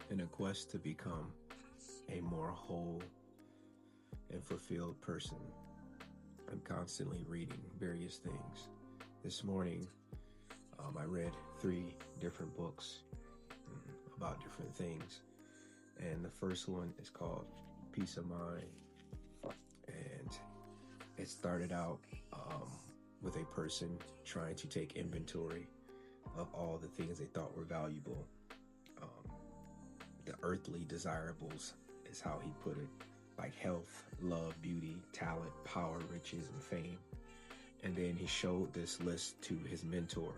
In a quest to become a more whole and fulfilled person, I'm constantly reading various things. This morning, I read 3 different books about different things. And the first one is called Peace of Mind. And it started out with a person trying to take inventory of all the things they thought were valuable. The earthly desirables is how he put it, like health, love, beauty, talent, power, riches, and fame. And then he showed this list to his mentor.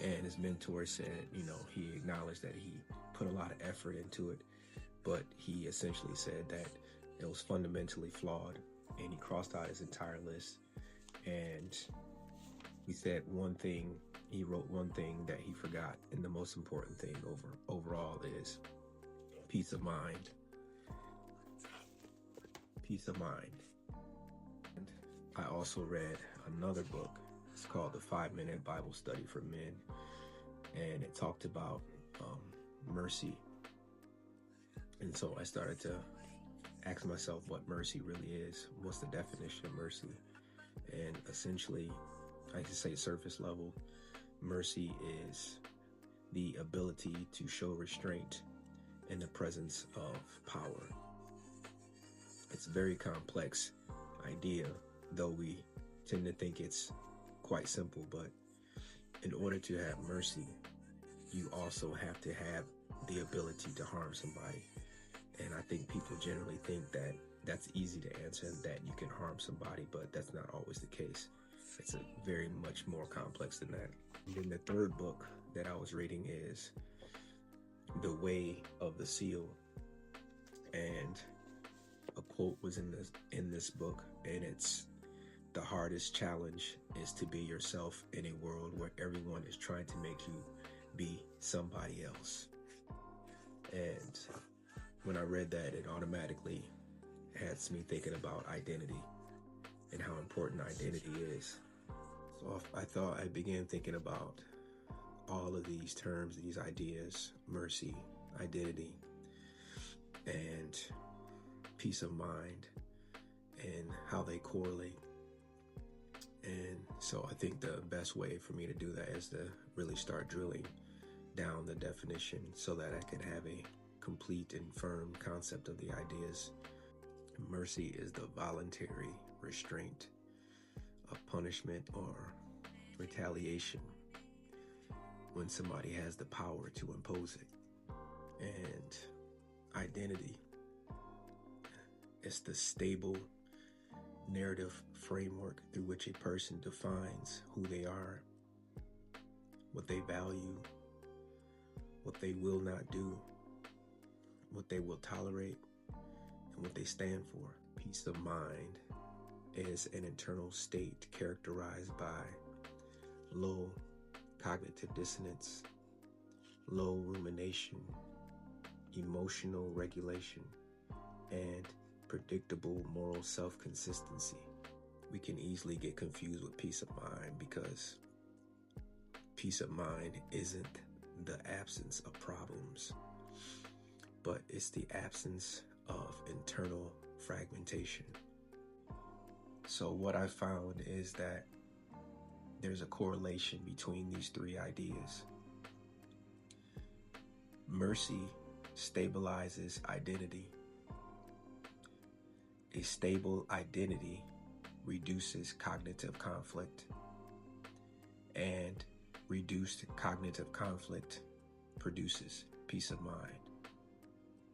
And his mentor said, he acknowledged that he put a lot of effort into it, but he essentially said that it was fundamentally flawed. And he crossed out his entire list. And he said he wrote one thing that he forgot. And the most important thing overall is peace of mind. Peace of mind. And I also read another book. It's called The 5-Minute Bible Study for Men. And it talked about mercy. And so I started to ask myself what mercy really is. What's the definition of mercy? And essentially, I can say surface level, mercy is the ability to show restraint in the presence of power. It's a very complex idea, though we tend to think it's quite simple, but in order to have mercy, you also have to have the ability to harm somebody. And I think people generally think that that's easy to answer, that you can harm somebody, but that's not always the case. It's very much more complex than that. And then the third book that I was reading is The Way of the Seal. And a quote was in this book, and it's, "The hardest challenge is to be yourself in a world where everyone is trying to make you be somebody else." And when I read that, it automatically has me thinking about identity and how important identity is. So I began thinking about all of these terms, these ideas: mercy, identity, and peace of mind, and how they correlate. And so I think the best way for me to do that is to really start drilling down the definition so that I can have a complete and firm concept of the ideas. Mercy is the voluntary restraint of punishment or retaliation when somebody has the power to impose it. And identity is the stable narrative framework through which a person defines who they are, what they value, what they will not do, what they will tolerate, and what they stand for. Peace of mind is an internal state characterized by low cognitive dissonance, low rumination, emotional regulation, and predictable moral self-consistency. We can easily get confused with peace of mind because peace of mind isn't the absence of problems, but it's the absence of internal fragmentation. So what I found is that there's a correlation between these 3 ideas. Mercy stabilizes identity. A stable identity reduces cognitive conflict, and reduced cognitive conflict produces peace of mind.